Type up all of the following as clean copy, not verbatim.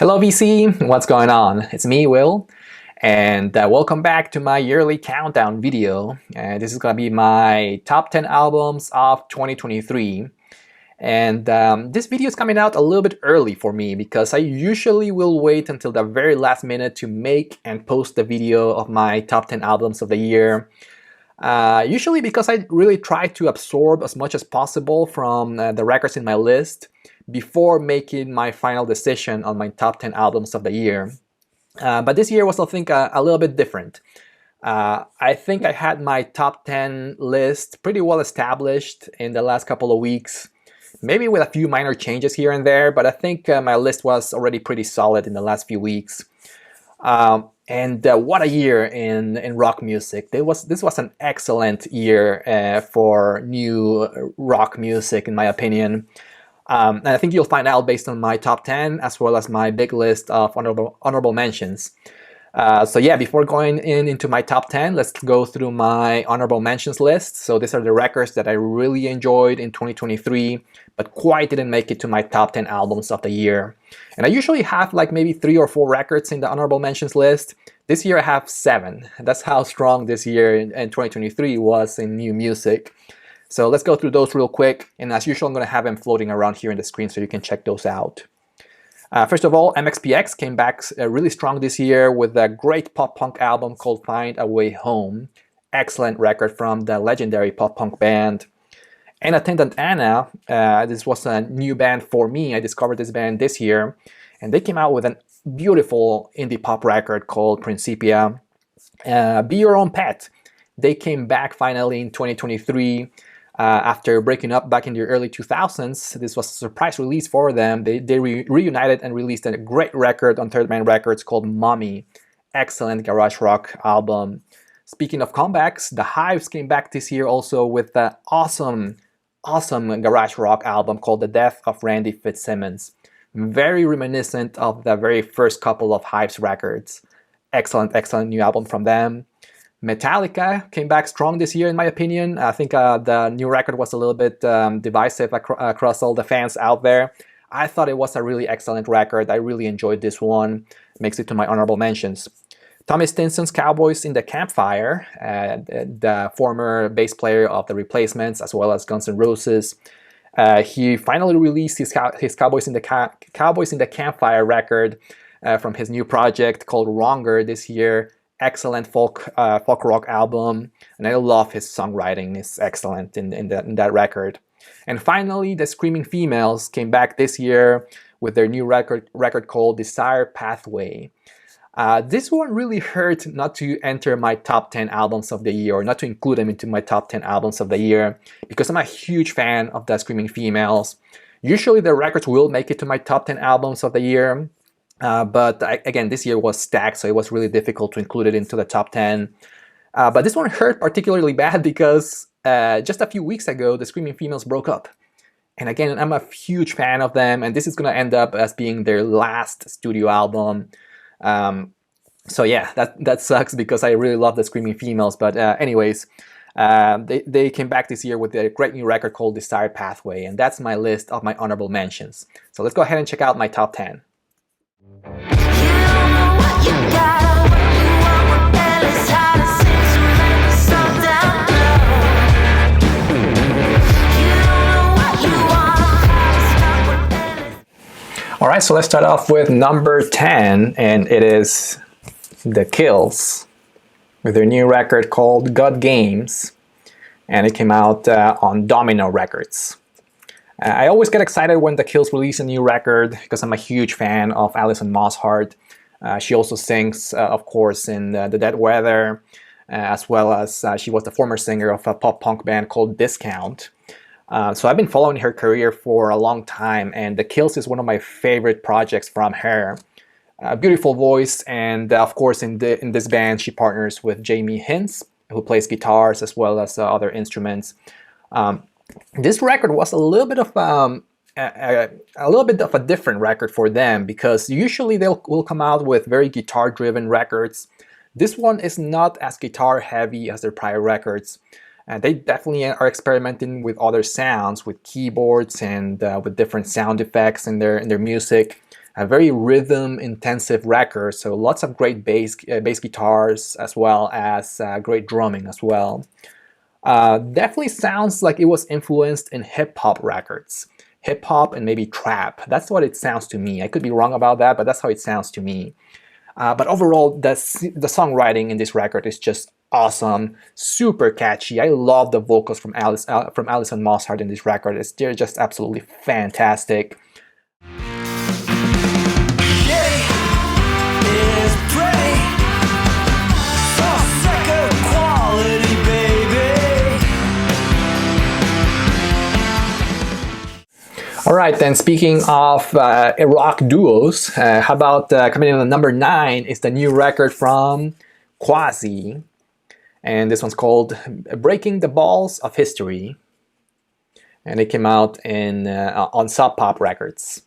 Hello VC, what's going on? It's me, Will, and welcome back to my yearly countdown video. This is going to be my top 10 albums of 2023. And this video is coming out a little bit early for me because I usually will wait until the very last minute to make and post the video of my top 10 albums of the year. Usually because I really try to absorb as much as possible from the records in my list before making my final decision on my top 10 albums of the year. But this year was, I think, a little bit different. I think I had my top 10 list pretty well established in the last couple of weeks, maybe with a few minor changes here and there, but I think my list was already pretty solid in the last few weeks. And what a year in rock music. This was an excellent year for new rock music, in my opinion. And I think you'll find out based on my top 10 as well as my big list of honorable mentions. So yeah, before going into my top 10, let's go through my honorable mentions list. So these are the records that I really enjoyed in 2023, but quite didn't make it to my top 10 albums of the year. And I usually have like maybe 3 or 4 records in the honorable mentions list. This year I have 7. That's how strong this year in 2023 was in new music. So let's go through those real quick, and as usual I'm going to have them floating around here in the screen so you can check those out. First of all, MXPX came back really strong this year with a great pop-punk album called Find a Way Home. Excellent record from the legendary pop-punk band. And Attendant Anna, this was a new band for me. I discovered this band this year, and they came out with a beautiful indie pop record called Principia. Be Your Own Pet. They came back finally in 2023. After breaking up back in the early 2000s, this was a surprise release for them. They reunited and released a great record on Third Man Records called Mommy. Excellent garage rock album. Speaking of comebacks, the Hives came back this year also with an awesome garage rock album called The Death of Randy Fitzsimmons. Very reminiscent of the very first couple of Hives records. Excellent new album from them. Metallica came back strong this year, in my opinion. I think the new record was a little bit divisive across all the fans out there. I thought it was a really excellent record. I really enjoyed this one. Makes it to my honorable mentions. Tommy Stinson's Cowboys in the Campfire, the former bass player of The Replacements as well as Guns N' Roses. He finally released his Cowboys in the Campfire record from his new project called Wronger this year. Excellent folk rock album, and I love his songwriting. It's excellent in that record. And finally, the Screaming Females came back this year with their new record called Desire Pathway. This one really hurt not to enter my top 10 albums of the year, or not to include them into my top 10 albums of the year, because I'm a huge fan of the Screaming Females. Usually the records will make it to my top 10 albums of the year. But again, this year was stacked, so it was really difficult to include it into the top 10. But this one hurt particularly bad because just a few weeks ago, the Screaming Females broke up. And again, I'm a huge fan of them, and this is going to end up as being their last studio album. So yeah, that sucks because I really love the Screaming Females. But anyways, they came back this year with a great new record called Desire Pathway, and that's my list of my honorable mentions. So let's go ahead and check out my top 10. Alright, so let's start off with number 10, and it is The Kills with their new record called God Games, and it came out on Domino Records. I always get excited when The Kills release a new record because I'm a huge fan of Alison Mosshart. She also sings, of course, in The Dead Weather, as well as she was the former singer of a pop-punk band called Discount. So I've been following her career for a long time, and The Kills is one of my favorite projects from her. Beautiful voice, and of course in this band she partners with Jamie Hince, who plays guitars as well as other instruments. This record was a little bit of a different record for them because usually will come out with very guitar-driven records. This one is not as guitar-heavy as their prior records. They definitely are experimenting with other sounds, with keyboards and with different sound effects in their music. a very rhythm-intensive record, so lots of great bass guitars as well as great drumming as well. Definitely sounds like it was influenced in hip-hop records. Hip-hop and maybe trap. That's what it sounds to me. I could be wrong about that, but that's how it sounds to me. But overall, the songwriting in this record is just awesome, super catchy. I love the vocals from Alison Mosshart in this record. They're just absolutely fantastic. Alright then, speaking of rock duos, how about coming in at number 9 is the new record from Quasi. And this one's called Breaking the Balls of History. And it came out on Sub Pop Records.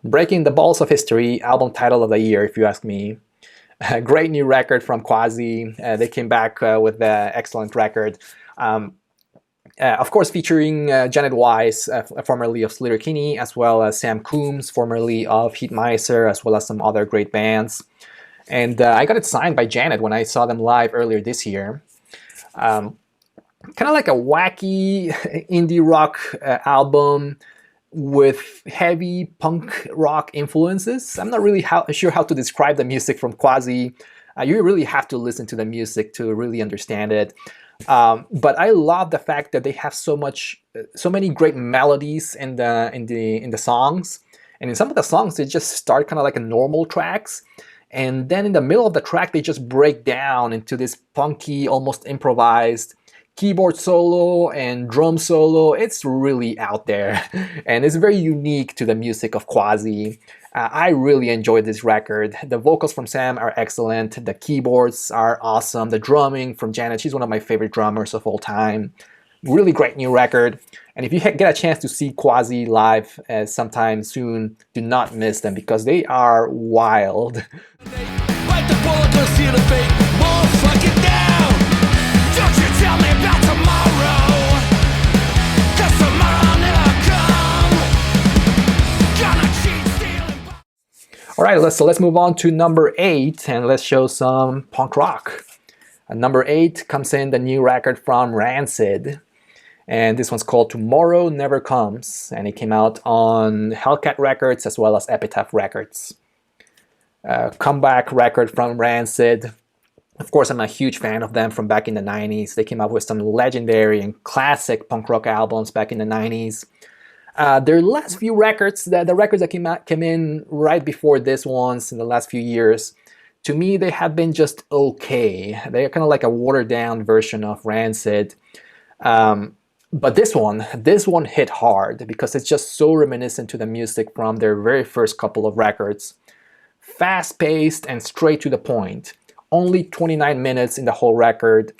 Breaking the Balls of History, album title of the year if you ask me. Great new record from Quasi. They came back with the excellent record. Of course, featuring Janet Weiss, formerly of Sleater-Kinney, as well as Sam Coombs, formerly of Heat Miser, as well as some other great bands. And I got it signed by Janet when I saw them live earlier this year. Kind of like a wacky indie rock album with heavy punk rock influences. I'm not really sure how to describe the music from Quasi. You really have to listen to the music to really understand it. But I love the fact that they have so many great melodies in the songs, and in some of the songs they just start kind of like a normal tracks, and then in the middle of the track they just break down into this punky, almost improvised keyboard solo and drum solo. It's really out there, and it's very unique to the music of Quasi. I really enjoyed this record. The vocals from Sam are excellent. The keyboards are awesome. The drumming from Janet, she's one of my favorite drummers of all time. Really great new record. And if you get a chance to see Quasi live sometime soon, do not miss them because they are wild. Bite the bullet, don't see the fate. More fucking down. Don't you tell me about tomorrow. Cause tomorrow never come. Gonna cheat, steal, and... Alright, let's move on to number 8 and let's show some punk rock. Number 8 comes in the new record from Rancid. And this one's called Tomorrow Never Comes, and it came out on Hellcat Records as well as Epitaph Records. Comeback record from Rancid. Of course, I'm a huge fan of them from back in the 90s. They came up with some legendary and classic punk rock albums back in the 90s. Their last few records, the records that came in right before this ones in the last few years, to me, they have been just okay. They're kind of like a watered-down version of Rancid. But this one hit hard because it's just so reminiscent to the music from their very first couple of records. Fast-paced and straight to the point. Only 29 minutes in the whole record.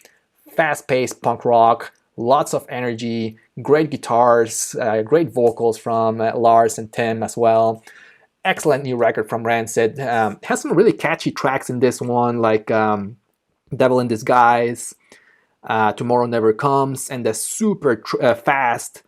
Fast-paced punk rock, lots of energy, great guitars, great vocals from Lars and Tim as well. Excellent new record from Rancid. Has some really catchy tracks in this one, like Devil in Disguise, Tomorrow Never Comes, and the super fast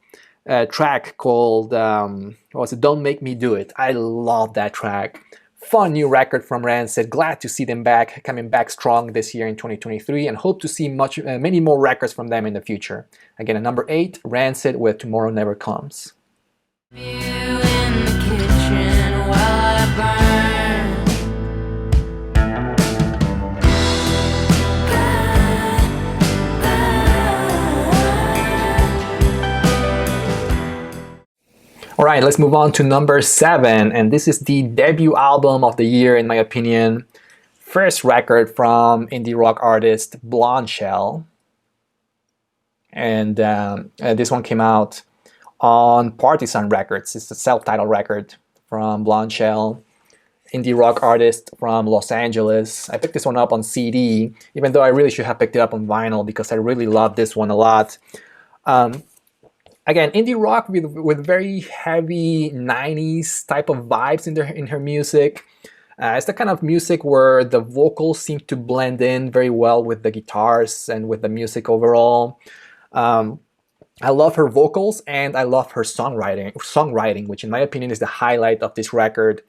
track called Don't Make Me Do It. I love that track. Fun new record from Rancid. Glad to see them coming back strong this year in 2023, and hope to see many more records from them in the future. Again, at number 8, Rancid with Tomorrow Never Comes. You in the kitchen while I burn. Alright, let's move on to number 7, and this is the debut album of the year in my opinion. First record from indie rock artist Blondeshell. And this one came out on Partisan Records. It's a self-titled record from Blondeshell, indie rock artist from Los Angeles. I picked this one up on CD, even though I really should have picked it up on vinyl because I really love this one a lot. Again, indie rock with very heavy 90s type of vibes in her music. It's the kind of music where the vocals seem to blend in very well with the guitars and with the music overall. I love her vocals and I love her songwriting, which in my opinion is the highlight of this record.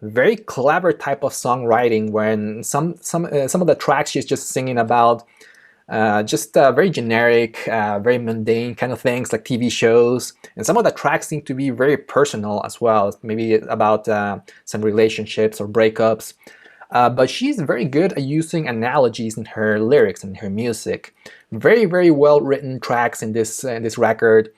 Very clever type of songwriting when some of the tracks she's just singing about just very generic, very mundane kind of things like TV shows. And some of the tracks seem to be very personal as well, maybe about some relationships or breakups. But she's very good at using analogies in her lyrics and her music. Very, very well written tracks in this record.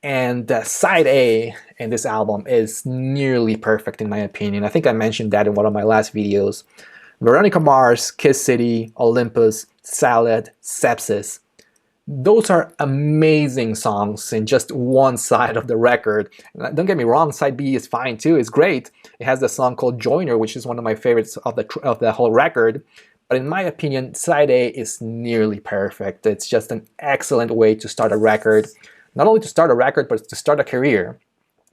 And side A in this album is nearly perfect in my opinion. I think I mentioned that in one of my last videos. Veronica Mars, Kiss City, Olympus, Salad, Sepsis. Those are amazing songs in just one side of the record. Don't get me wrong, side B is fine too, it's great. It has the song called Joiner, which is one of my favorites of the whole record. But in my opinion, side A is nearly perfect. It's just an excellent way to start a record. Not only to start a record, but to start a career.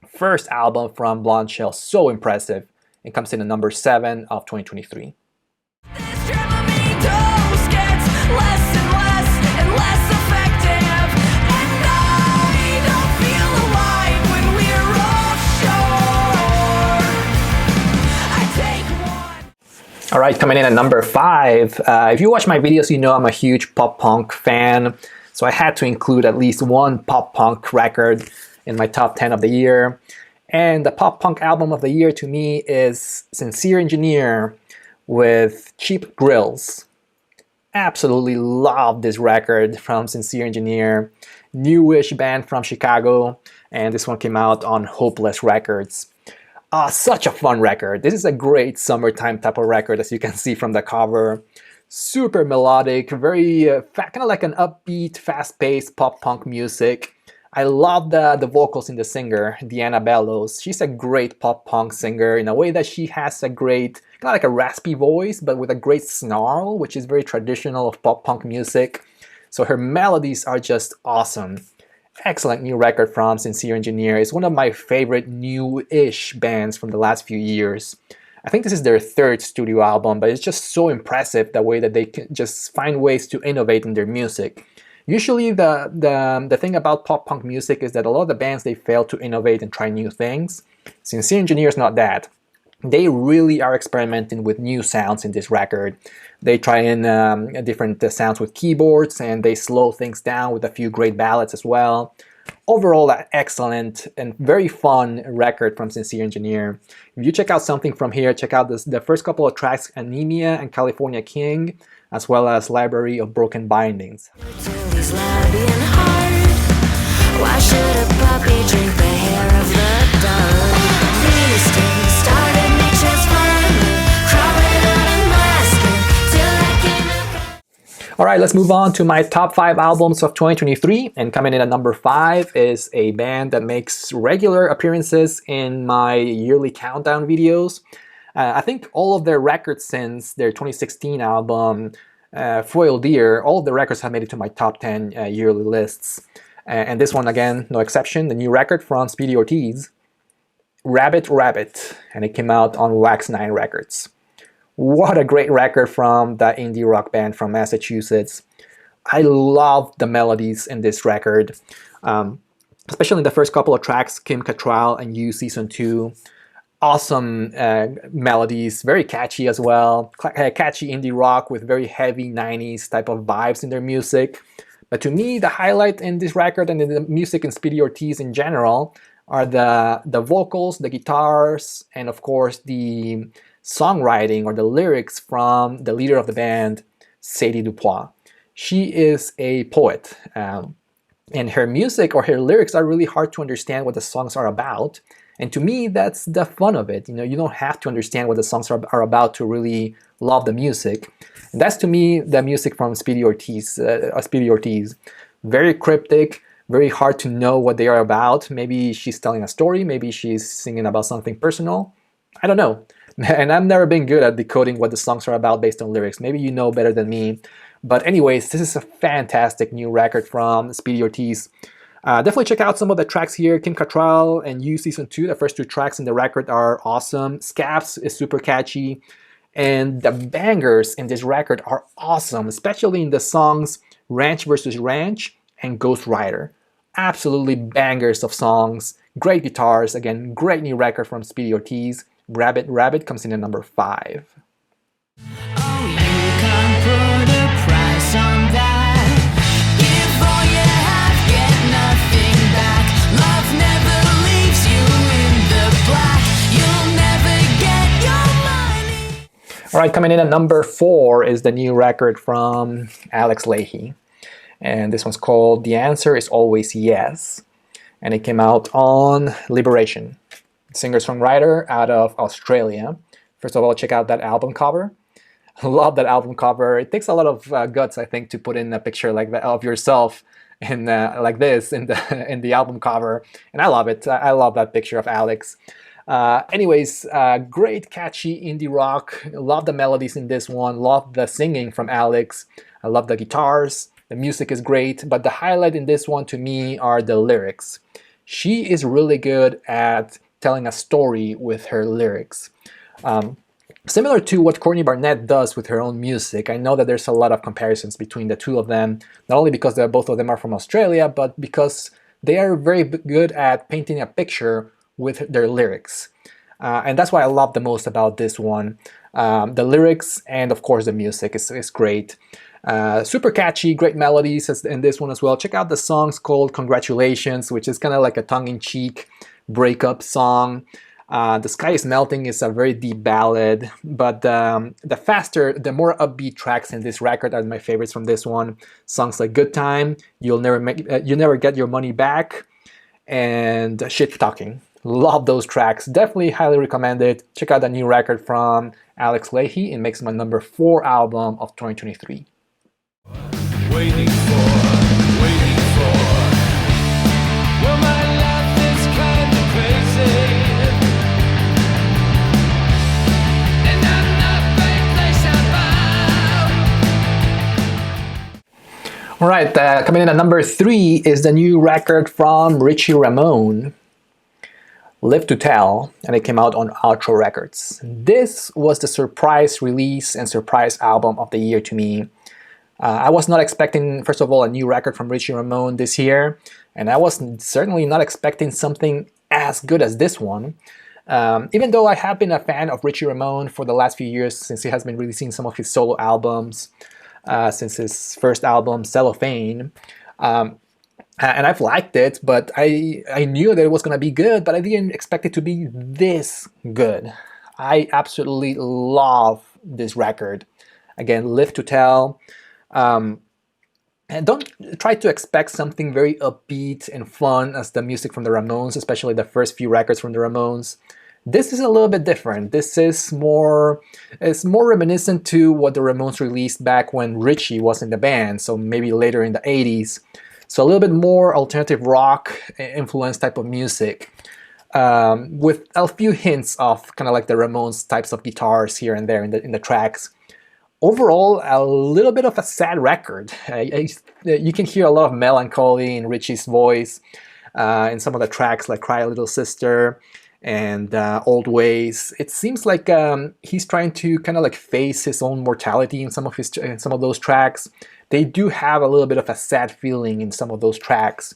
First album from Blondeshell, so impressive. It comes in at number 7 of 2023. Alright, coming in at number 5. If you watch my videos, you know I'm a huge pop-punk fan. So I had to include at least one pop-punk record in my top 10 of the year. And the pop-punk album of the year to me is Sincere Engineer with Cheap Grills. Absolutely love this record from Sincere Engineer. Newish band from Chicago. And this one came out on Hopeless Records. Such a fun record. This is a great summertime type of record, as you can see from the cover. Super melodic, very kind of like an upbeat, fast-paced pop-punk music. I love the vocals in the singer, Deanna Bellows. She's a great pop-punk singer in a way that she has a great, kind of like a raspy voice, but with a great snarl, which is very traditional of pop-punk music. So her melodies are just awesome. Excellent new record from Sincere Engineer. It's one of my favorite new-ish bands from the last few years. I think this is their third studio album, but it's just so impressive the way that they can just find ways to innovate in their music. Usually the thing about pop-punk music is that a lot of the bands, they fail to innovate and try new things. Sincere Engineer is not that. They really are experimenting with new sounds in this record. They try in different sounds with keyboards, and they slow things down with a few great ballads as well. Overall, an excellent and very fun record from Sincere Engineer. If you check out something from here, check out the first couple of tracks, Anemia and California King, as well as Library of Broken Bindings. Why should a puppy drink the hair of the dog? Alright, let's move on to my top 5 albums of 2023, and coming in at number 5 is a band that makes regular appearances in my yearly countdown videos. I think all of their records since their 2016 album, Foil Deer, all of the records have made it to my top 10 yearly lists. And this one, again, no exception, the new record from Speedy Ortiz, Rabbit Rabbit, and it came out on Wax 9 Records. What a great record from the indie rock band from Massachusetts. I love the melodies in this record, especially in the first couple of tracks, Kim Cattrall and You Season 2. Awesome melodies, very catchy as well. Catchy indie rock with very heavy 90s type of vibes in their music. But to me, the highlight in this record and in the music in Speedy Ortiz in general are the vocals, the guitars, and of course the songwriting or the lyrics from the leader of the band, Sadie Dupois. She is a poet, and her music or her lyrics are really hard to understand what the songs are about. And to me, that's the fun of it. You know, you don't have to understand what the songs are about to really love the music. And that's, to me, the music from Speedy Ortiz. Very cryptic, very hard to know what they are about. Maybe she's telling a story, maybe she's singing about something personal. I don't know. And I've never been good at decoding what the songs are about based on lyrics. Maybe you know better than me. But anyways, this is a fantastic new record from Speedy Ortiz. Definitely check out some of the tracks here. Kim Cattrall and You Season 2, the first 2 tracks in the record are awesome. Scaps is super catchy. And the bangers in this record are awesome, especially in the songs Ranch vs. Ranch and Ghost Rider. Absolutely bangers of songs. Great guitars. Again, great new record from Speedy Ortiz. Rabbit Rabbit comes in at number 5. Oh, you can't put a price on that. Give all you have, get nothing back. Love never leaves you in the black. You'll never get your money. All right, coming in at number 4 is the new record from Alex Leahy. And this one's called The Answer Is Always Yes. And it came out on Liberation. Singer-songwriter out of Australia. First of all, check out that album cover. Love that album cover. It takes a lot of guts, I think, to put in a picture like that of yourself in like this in the album cover, and I love it. I love that picture of Alex. Anyways, great catchy indie rock. Love the melodies in this one. Love the singing from Alex. I love the guitars. The music is great, but the highlight in this one to me are the lyrics. She is really good at telling a story with her lyrics. Similar to what Courtney Barnett does with her own music. I know that there's a lot of comparisons between the two of them, not only because both of them are from Australia, but because they are very good at painting a picture with their lyrics. And that's what I love the most about this one. The lyrics and, of course, the music is great. Super catchy, great melodies in this one as well. Check out the song's called Congratulations, which is kind of like a tongue-in-cheek breakup song. The Sky is Melting is a very deep ballad, but the faster, the more upbeat tracks in this record are my favorites from this one. Songs like Good Time, You Never Get Your Money Back, and Shit Talking. Love those tracks. Definitely highly recommend it. Check out the new record from Alex Leahy. It makes my number 4 album of 2023. Waiting for, well, my life is kind of crazy, and I'm not very place about. All right, coming in at number 3 is the new record from Richie Ramon, Live to Tell, and it came out on Outro Records. This was the surprise release and surprise album of the year to me. I was not expecting, first of all, a new record from Richie Ramon this year, and I was certainly not expecting something as good as this one. Even though I have been a fan of Richie Ramon for the last few years, since he has been releasing some of his solo albums, since his first album, Cellophane, and I've liked it, but I knew that it was going to be good, but I didn't expect it to be this good. I absolutely love this record. Again, Live to Tell. And don't try to expect something very upbeat and fun as the music from the Ramones, especially the first few records from the Ramones. This is a little bit different. This is more reminiscent to what the Ramones released back when Richie was in the band, so maybe later in the 80s. So a little bit more alternative rock influence type of music, with a few hints of kind of like the Ramones types of guitars here and there in the tracks. Overall, a little bit of a sad record. You can hear a lot of melancholy in Richie's voice in some of the tracks like Cry a Little Sister and Old Ways. It seems like he's trying to kind of like face his own mortality in some of those tracks. They do have a little bit of a sad feeling in some of those tracks.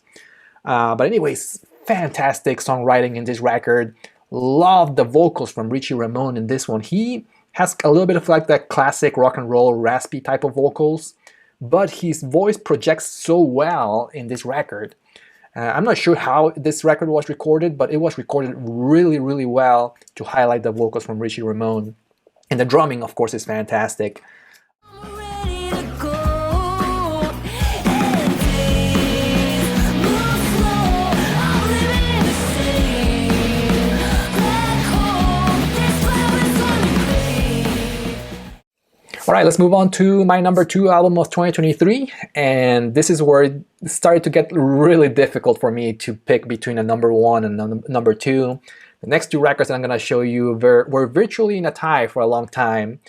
But anyways, fantastic songwriting in this record. Love the vocals from Richie Ramon in this one. He has a little bit of like that classic rock and roll raspy type of vocals, but his voice projects so well in this record. I'm not sure how this record was recorded, but it was recorded really, really well to highlight the vocals from Richie Ramon. And the drumming, of course, is fantastic. Ready to go, and days move slow. I'm living in the city. Back home, there's flowers on the grave. All right, let's move on to my number 2 album of 2023. And this is where it started to get really difficult for me to pick between a number 1 and number 2. The next 2 records that I'm going to show you were virtually in a tie for a long time.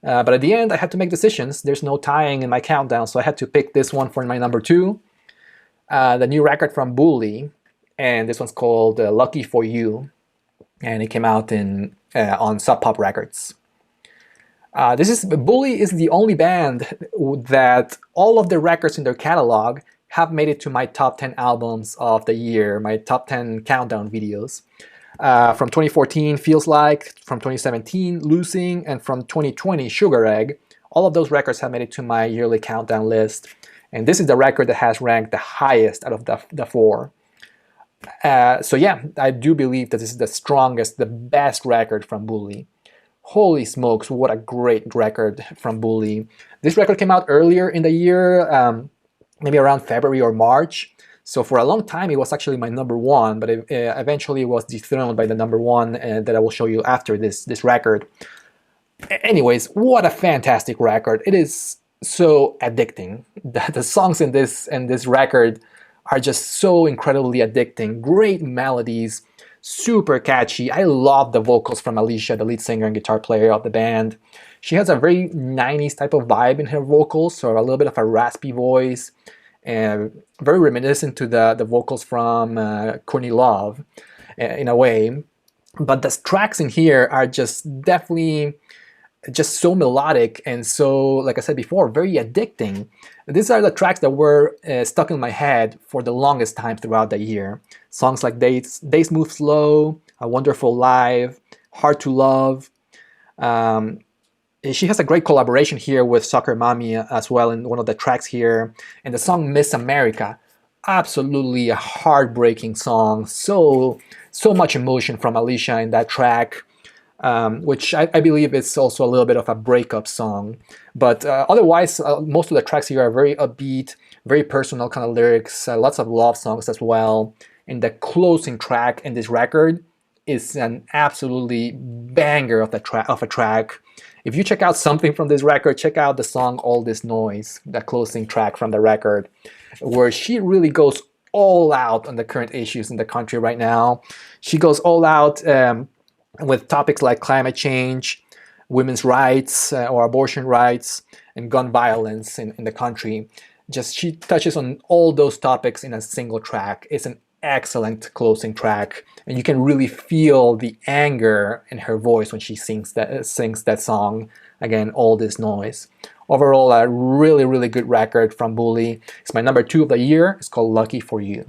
But at the end, I had to make decisions. There's no tying in my countdown, so I had to pick this one for my number 2. The new record from Bully, and this one's called Lucky For You. And it came out on Sub Pop Records. Bully is the only band that all of the records in their catalog have made it to my top 10 albums of the year, my top 10 countdown videos. From 2014, Feels Like, from 2017, Losing, and from 2020, Sugar Egg. All of those records have made it to my yearly countdown list. And this is the record that has ranked the highest out of the four. So yeah, I do believe that this is the strongest, the best record from Bully. Holy smokes, what a great record from Bully. This record came out earlier in the year, maybe around February or March. So for a long time, it was actually my number one, but it eventually was dethroned by the number one that I will show you after this record. Anyways, what a fantastic record. It is so addicting. The songs in this record are just so incredibly addicting. Great melodies, super catchy. I love the vocals from Alicia, the lead singer and guitar player of the band. She has a very 90s type of vibe in her vocals, so a little bit of a raspy voice, and very reminiscent to the vocals from Courtney Love in a way. But the tracks in here are just definitely just so melodic and so, like I said before, very addicting. These are the tracks that were stuck in my head for the longest time throughout the year. Songs like Days Move Slow, A Wonderful Life, Hard to Love. She has a great collaboration here with Soccer Mommy as well in one of the tracks here. And the song Miss America, absolutely a heartbreaking song. So much emotion from Alicia in that track. Which I believe is also a little bit of a breakup song. But otherwise, most of the tracks here are very upbeat, very personal kind of lyrics, lots of love songs as well. And the closing track in this record is an absolutely banger of a track. If you check out something from this record, check out the song All This Noise, the closing track from the record, where she really goes all out on the current issues in the country right now. She goes all out with topics like climate change, women's rights or abortion rights, and gun violence in the country. Just she touches on all those topics in a single track. It's an excellent closing track, and you can really feel the anger in her voice when she sings that song. Again, All This Noise. Overall, a really, really good record from Bully. It's my number 2 of the year. It's called Lucky for You.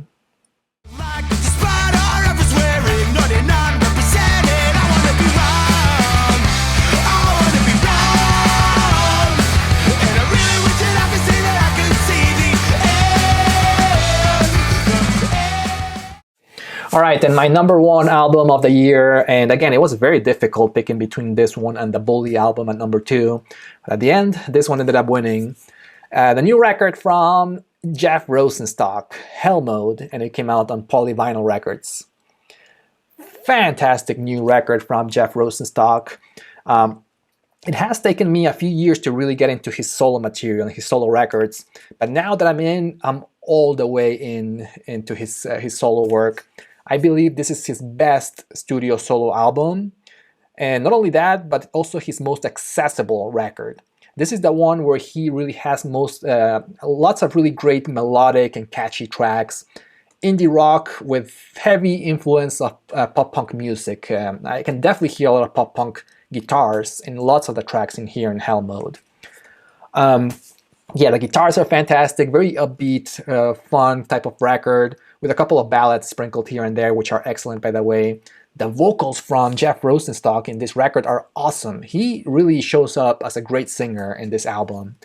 Alright, and my number 1 album of the year, and again, it was very difficult picking between this one and the Bully album at number 2. But at the end, this one ended up winning. The new record from Jeff Rosenstock, Hell Mode, and it came out on Polyvinyl Records. Fantastic new record from Jeff Rosenstock. It has taken me a few years to really get into his solo material and his solo records, but now that I'm all the way into his solo work. I believe this is his best studio solo album, and not only that, but also his most accessible record. This is the one where he really has lots of really great melodic and catchy tracks, indie rock with heavy influence of pop-punk music. I can definitely hear a lot of pop-punk guitars in lots of the tracks in here in Hell Mode. Yeah, the guitars are fantastic, very upbeat, fun type of record, with a couple of ballads sprinkled here and there, which are excellent, by the way. The vocals from Jeff Rosenstock in this record are awesome. He really shows up as a great singer in this album.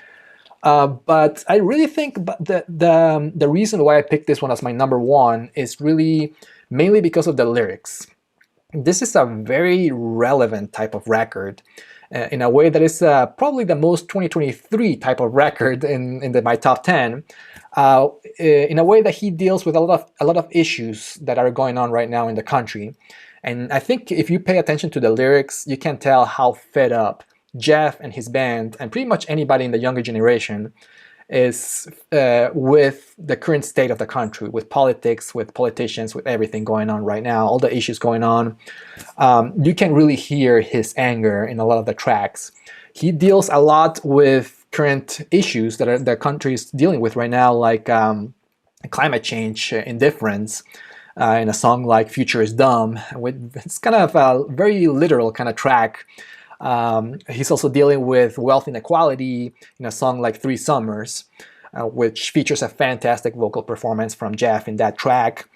But I really think the reason why I picked this one as my number 1 is really mainly because of the lyrics. This is a very relevant type of record. In a way that is probably the most 2023 type of record in my top 10, in a way that he deals with a lot of issues that are going on right now in the country. And I think if you pay attention to the lyrics, you can tell how fed up Jeff and his band, and pretty much anybody in the younger generation, is with the current state of the country, with politics, with politicians, with everything going on right now, all the issues going on. You can really hear his anger in a lot of the tracks. He deals a lot with current issues that the country is dealing with right now, like climate change, indifference, in a song like Future is Dumb. It's kind of a very literal kind of track. He's also dealing with wealth inequality in a song like 3 Summers, which features a fantastic vocal performance from Jeff in that track.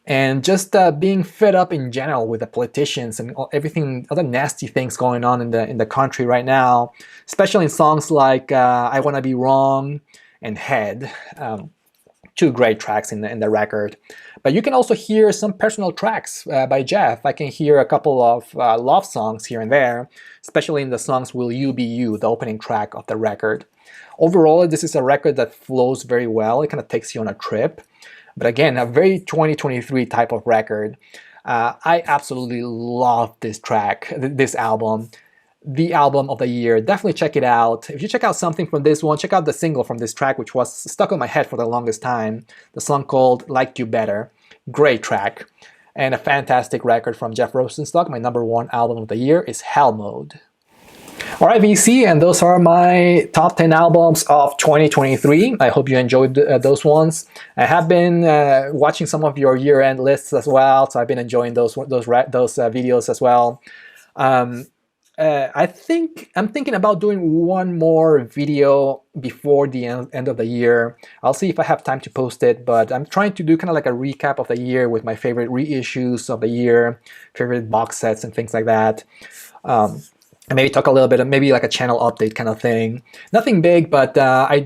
and just being fed up in general with the politicians and everything, other nasty things going on in the country right now, especially in songs like "I Wanna Be Wrong" and "Head." Two great tracks in the record. But you can also hear some personal tracks by Jeff. I can hear a couple of love songs here and there, especially in the songs "Will You Be You," the opening track of the record. Overall, this is a record that flows very well. It kind of takes you on a trip. But again, a very 2023 type of record. I absolutely love this track, this album. The album of the year. Definitely check it out. If you check out something from this one, check out the single from this track, which was stuck on my head for the longest time. The song called "Like You Better." Great track. And a fantastic record from Jeff Rosenstock. My #1 album of the year is Hell Mode. Alright, VC, and those are my top 10 albums of 2023. I hope you enjoyed those ones. I have been watching some of your year-end lists as well, so I've been enjoying those videos as well. I'm thinking about doing one more video before the end of the year. I'll see if I have time to post it, but I'm trying to do kind of like a recap of the year with my favorite reissues of the year, favorite box sets and things like that. And maybe talk a little bit of maybe like a channel update kind of thing. Nothing big, but I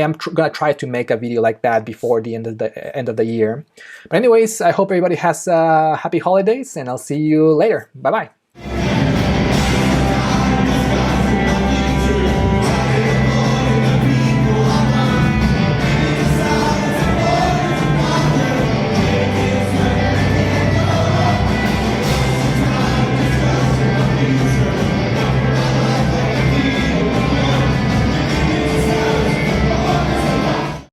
am gonna try to make a video like that before the end of the year. But anyways, I hope everybody has happy holidays, and I'll see you later. Bye bye.